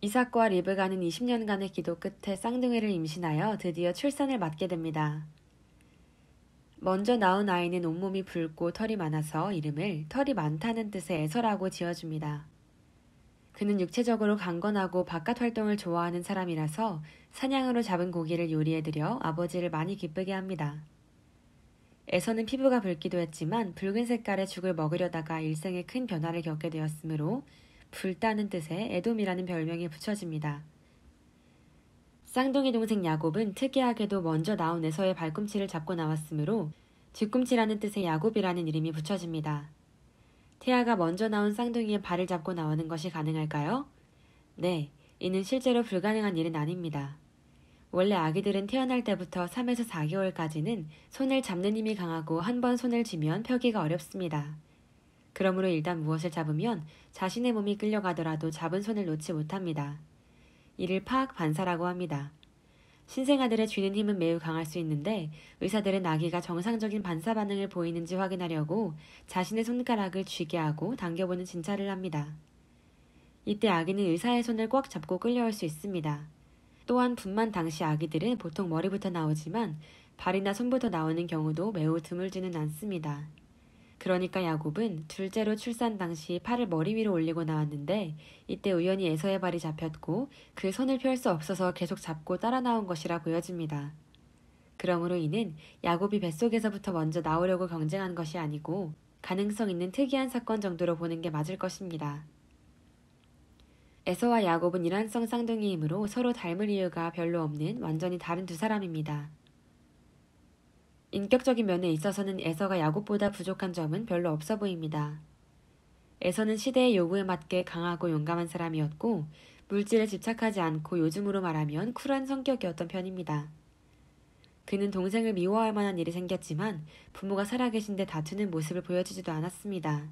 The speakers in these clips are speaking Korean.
이삭과 리브가는 20년간의 기도 끝에 쌍둥이를 임신하여 드디어 출산을 맞게 됩니다. 먼저 낳은 아이는 온몸이 붉고 털이 많아서 이름을 털이 많다는 뜻의 에서라고 지어줍니다. 그는 육체적으로 강건하고 바깥 활동을 좋아하는 사람이라서 사냥으로 잡은 고기를 요리해드려 아버지를 많이 기쁘게 합니다. 에서는 피부가 붉기도 했지만 붉은 색깔의 죽을 먹으려다가 일생에 큰 변화를 겪게 되었으므로 붉다는 뜻의 에돔이라는 별명이 붙여집니다. 쌍둥이 동생 야곱은 특이하게도 먼저 나온 에서의 발꿈치를 잡고 나왔으므로 뒤꿈치라는 뜻의 야곱이라는 이름이 붙여집니다. 태아가 먼저 나온 쌍둥이의 발을 잡고 나오는 것이 가능할까요? 네, 이는 실제로 불가능한 일은 아닙니다. 원래 아기들은 태어날 때부터 3에서 4개월까지는 손을 잡는 힘이 강하고 한 번 손을 쥐면 펴기가 어렵습니다. 그러므로 일단 무엇을 잡으면 자신의 몸이 끌려가더라도 잡은 손을 놓지 못합니다. 이를 파악 반사라고 합니다. 신생아들의 쥐는 힘은 매우 강할 수 있는데 의사들은 아기가 정상적인 반사 반응을 보이는지 확인하려고 자신의 손가락을 쥐게 하고 당겨보는 진찰을 합니다. 이때 아기는 의사의 손을 꽉 잡고 끌려올 수 있습니다. 또한 분만 당시 아기들은 보통 머리부터 나오지만 발이나 손부터 나오는 경우도 매우 드물지는 않습니다. 그러니까 야곱은 둘째로 출산 당시 팔을 머리 위로 올리고 나왔는데 이때 우연히 에서의 발이 잡혔고 그 손을 펼 수 없어서 계속 잡고 따라 나온 것이라 보여집니다. 그러므로 이는 야곱이 뱃속에서부터 먼저 나오려고 경쟁한 것이 아니고 가능성 있는 특이한 사건 정도로 보는 게 맞을 것입니다. 에서와 야곱은 일란성 쌍둥이이므로 서로 닮을 이유가 별로 없는 완전히 다른 두 사람입니다. 인격적인 면에 있어서는 에서가 야곱보다 부족한 점은 별로 없어 보입니다. 에서는 시대의 요구에 맞게 강하고 용감한 사람이었고 물질에 집착하지 않고 요즘으로 말하면 쿨한 성격이었던 편입니다. 그는 동생을 미워할 만한 일이 생겼지만 부모가 살아계신데 다투는 모습을 보여주지도 않았습니다.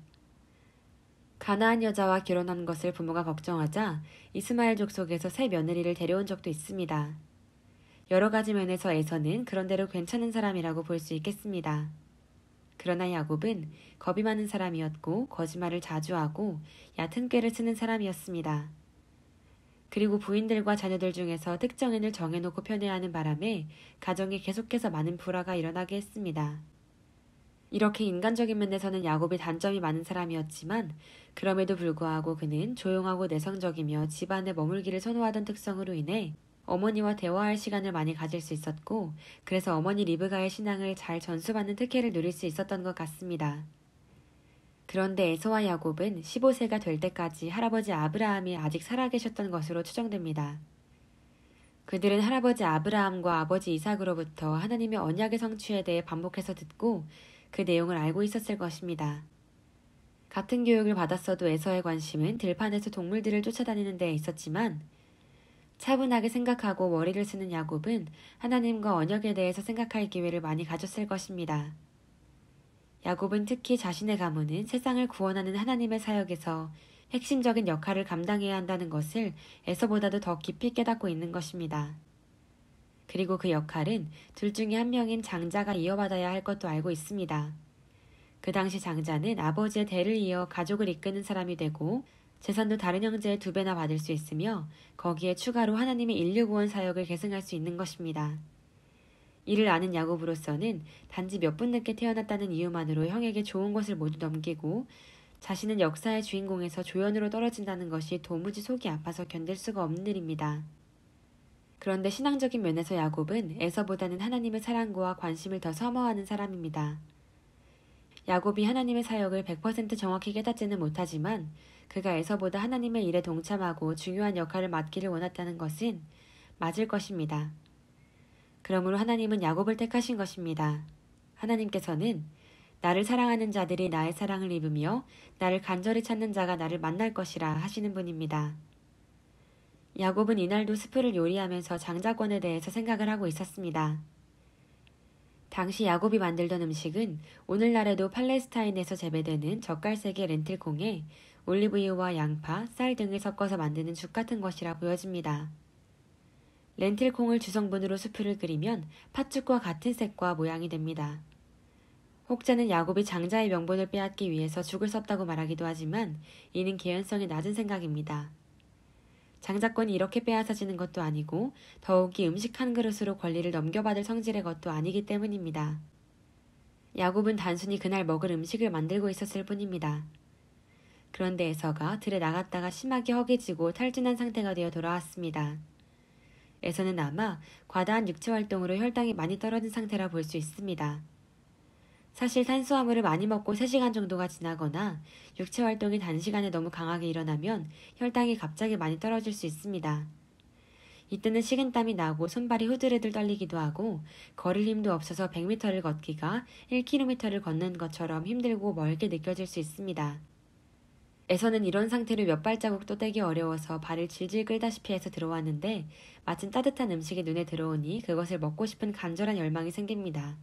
가나안 여자와 결혼한 것을 부모가 걱정하자 이스마엘족 속에서 새 며느리를 데려온 적도 있습니다. 여러 가지 면에서 에서는 그런대로 괜찮은 사람이라고 볼 수 있겠습니다. 그러나 야곱은 겁이 많은 사람이었고 거짓말을 자주 하고 얕은 꾀를 쓰는 사람이었습니다. 그리고 부인들과 자녀들 중에서 특정인을 정해놓고 편애야 하는 바람에 가정에 계속해서 많은 불화가 일어나게 했습니다. 이렇게 인간적인 면에서는 야곱이 단점이 많은 사람이었지만 그럼에도 불구하고 그는 조용하고 내성적이며 집안에 머물기를 선호하던 특성으로 인해 어머니와 대화할 시간을 많이 가질 수 있었고 그래서 어머니 리브가의 신앙을 잘 전수받는 특혜를 누릴 수 있었던 것 같습니다. 그런데 에서와 야곱은 15세가 될 때까지 할아버지 아브라함이 아직 살아계셨던 것으로 추정됩니다. 그들은 할아버지 아브라함과 아버지 이삭으로부터 하나님의 언약의 성취에 대해 반복해서 듣고 그 내용을 알고 있었을 것입니다. 같은 교육을 받았어도 에서의 관심은 들판에서 동물들을 쫓아다니는 데에 있었지만 차분하게 생각하고 머리를 쓰는 야곱은 하나님과 언약에 대해서 생각할 기회를 많이 가졌을 것입니다. 야곱은 특히 자신의 가문은 세상을 구원하는 하나님의 사역에서 핵심적인 역할을 감당해야 한다는 것을 에서보다도 더 깊이 깨닫고 있는 것입니다. 그리고 그 역할은 둘 중에 한 명인 장자가 이어받아야 할 것도 알고 있습니다. 그 당시 장자는 아버지의 대를 이어 가족을 이끄는 사람이 되고 재산도 다른 형제의 2배나 받을 수 있으며 거기에 추가로 하나님의 인류 구원 사역을 계승할 수 있는 것입니다. 이를 아는 야곱으로서는 단지 몇 분 늦게 태어났다는 이유만으로 형에게 좋은 것을 모두 넘기고 자신은 역사의 주인공에서 조연으로 떨어진다는 것이 도무지 속이 아파서 견딜 수가 없는 일입니다. 그런데 신앙적인 면에서 야곱은 에서보다는 하나님의 사랑과 관심을 더 선호하는 사람입니다. 야곱이 하나님의 사역을 100% 정확히 깨닫지는 못하지만 그가 에서보다 하나님의 일에 동참하고 중요한 역할을 맡기를 원했다는 것은 맞을 것입니다. 그러므로 하나님은 야곱을 택하신 것입니다. 하나님께서는 나를 사랑하는 자들이 나의 사랑을 입으며 나를 간절히 찾는 자가 나를 만날 것이라 하시는 분입니다. 야곱은 이날도 스프를 요리하면서 장자권에 대해서 생각을 하고 있었습니다. 당시 야곱이 만들던 음식은 오늘날에도 팔레스타인에서 재배되는 젓갈색의 렌틸콩에 올리브유와 양파, 쌀 등을 섞어서 만드는 죽 같은 것이라 보여집니다. 렌틸콩을 주성분으로 수프를 끓이면 팥죽과 같은 색과 모양이 됩니다. 혹자는 야곱이 장자의 명분을 빼앗기 위해서 죽을 썼다고 말하기도 하지만 이는 개연성이 낮은 생각입니다. 장자권이 이렇게 빼앗아지는 것도 아니고 더욱이 음식 한 그릇으로 권리를 넘겨받을 성질의 것도 아니기 때문입니다. 야곱은 단순히 그날 먹을 음식을 만들고 있었을 뿐입니다. 그런데 에서가 들에 나갔다가 심하게 허기지고 탈진한 상태가 되어 돌아왔습니다. 에서는 아마 과다한 육체활동으로 혈당이 많이 떨어진 상태라 볼 수 있습니다. 사실 탄수화물을 많이 먹고 3시간 정도가 지나거나 육체활동이 단시간에 너무 강하게 일어나면 혈당이 갑자기 많이 떨어질 수 있습니다. 이때는 식은땀이 나고 손발이 후들후들 떨리기도 하고 걸을 힘도 없어서 100m를 걷기가 1km를 걷는 것처럼 힘들고 멀게 느껴질 수 있습니다. 에서는 이런 상태로 몇 발자국도 떼기 어려워서 발을 질질 끌다시피 해서 들어왔는데 마침 따뜻한 음식이 눈에 들어오니 그것을 먹고 싶은 간절한 열망이 생깁니다.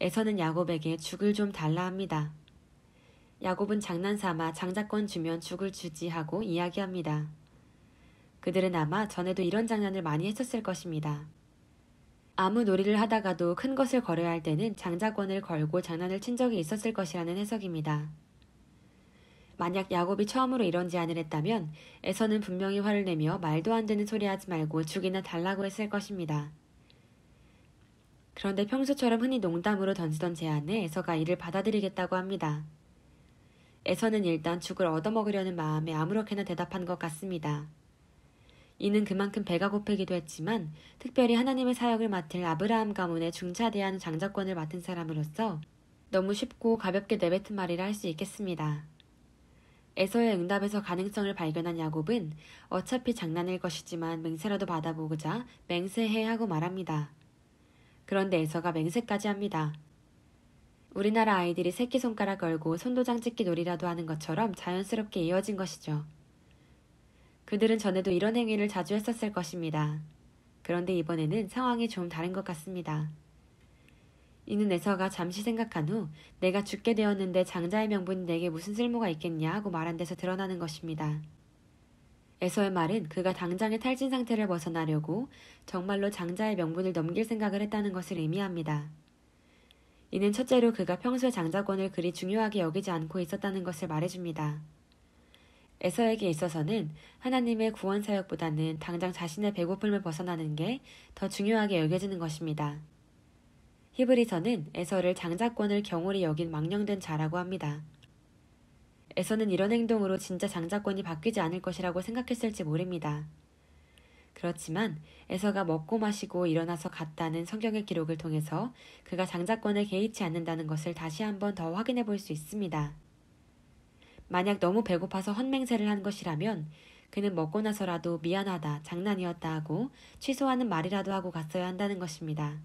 에서는 야곱에게 죽을 좀 달라 합니다. 야곱은 장난삼아 장자권 주면 죽을 주지 하고 이야기합니다. 그들은 아마 전에도 이런 장난을 많이 했었을 것입니다. 아무 놀이를 하다가도 큰 것을 걸어야 할 때는 장자권을 걸고 장난을 친 적이 있었을 것이라는 해석입니다. 만약 야곱이 처음으로 이런 제안을 했다면 에서는 분명히 화를 내며 말도 안 되는 소리 하지 말고 죽이나 달라고 했을 것입니다. 그런데 평소처럼 흔히 농담으로 던지던 제안에 에서가 이를 받아들이겠다고 합니다. 에서는 일단 죽을 얻어먹으려는 마음에 아무렇게나 대답한 것 같습니다. 이는 그만큼 배가 고프기도 했지만 특별히 하나님의 사역을 맡을 아브라함 가문의 중차대한 장자권을 맡은 사람으로서 너무 쉽고 가볍게 내뱉은 말이라 할 수 있겠습니다. 에서의 응답에서 가능성을 발견한 야곱은 어차피 장난일 것이지만 맹세라도 받아보고자 맹세해 하고 말합니다. 그런데 에서가 맹세까지 합니다. 우리나라 아이들이 새끼손가락 걸고 손도장 찍기 놀이라도 하는 것처럼 자연스럽게 이어진 것이죠. 그들은 전에도 이런 행위를 자주 했었을 것입니다. 그런데 이번에는 상황이 좀 다른 것 같습니다. 이는 에서가 잠시 생각한 후 내가 죽게 되었는데 장자의 명분이 내게 무슨 쓸모가 있겠냐 하고 말한 데서 드러나는 것입니다. 에서의 말은 그가 당장의 탈진 상태를 벗어나려고 정말로 장자의 명분을 넘길 생각을 했다는 것을 의미합니다. 이는 첫째로 그가 평소에 장자권을 그리 중요하게 여기지 않고 있었다는 것을 말해줍니다. 에서에게 있어서는 하나님의 구원 사역보다는 당장 자신의 배고픔을 벗어나는 게 더 중요하게 여겨지는 것입니다. 히브리서는 에서를 장자권을 경홀히 여긴 망령된 자라고 합니다. 에서는 이런 행동으로 진짜 장자권이 바뀌지 않을 것이라고 생각했을지 모릅니다. 그렇지만 에서가 먹고 마시고 일어나서 갔다는 성경의 기록을 통해서 그가 장자권에 개의치 않는다는 것을 다시 한번 더 확인해 볼 수 있습니다. 만약 너무 배고파서 헛맹세를 한 것이라면 그는 먹고 나서라도 미안하다, 장난이었다 하고 취소하는 말이라도 하고 갔어야 한다는 것입니다.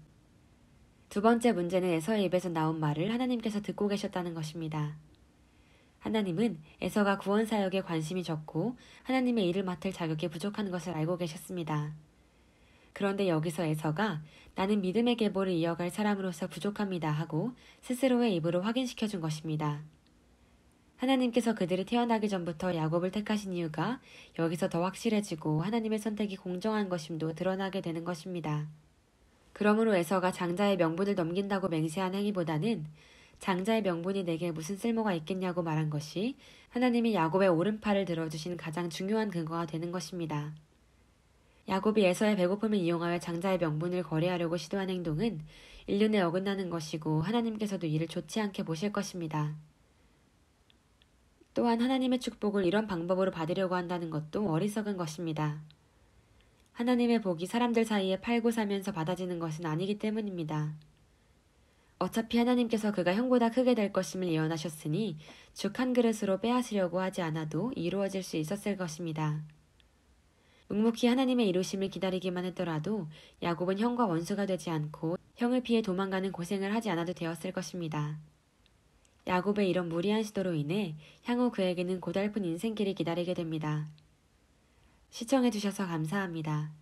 두 번째 문제는 에서의 입에서 나온 말을 하나님께서 듣고 계셨다는 것입니다. 하나님은 에서가 구원사역에 관심이 적고 하나님의 일을 맡을 자격이 부족한 것을 알고 계셨습니다. 그런데 여기서 에서가 나는 믿음의 계보를 이어갈 사람으로서 부족합니다 하고 스스로의 입으로 확인시켜 준 것입니다. 하나님께서 그들이 태어나기 전부터 야곱을 택하신 이유가 여기서 더 확실해지고 하나님의 선택이 공정한 것임도 드러나게 되는 것입니다. 그러므로 에서가 장자의 명분을 넘긴다고 맹세한 행위보다는 장자의 명분이 내게 무슨 쓸모가 있겠냐고 말한 것이 하나님이 야곱의 오른팔을 들어주신 가장 중요한 근거가 되는 것입니다. 야곱이 에서의 배고픔을 이용하여 장자의 명분을 거래하려고 시도한 행동은 인륜에 어긋나는 것이고 하나님께서도 이를 좋지 않게 보실 것입니다. 또한 하나님의 축복을 이런 방법으로 받으려고 한다는 것도 어리석은 것입니다. 하나님의 복이 사람들 사이에 팔고 사면서 받아지는 것은 아니기 때문입니다. 어차피 하나님께서 그가 형보다 크게 될 것임을 예언하셨으니 죽 한 그릇으로 빼앗으려고 하지 않아도 이루어질 수 있었을 것입니다. 묵묵히 하나님의 이루심을 기다리기만 했더라도 야곱은 형과 원수가 되지 않고 형을 피해 도망가는 고생을 하지 않아도 되었을 것입니다. 야곱의 이런 무리한 시도로 인해 향후 그에게는 고달픈 인생길이 기다리게 됩니다. 시청해주셔서 감사합니다.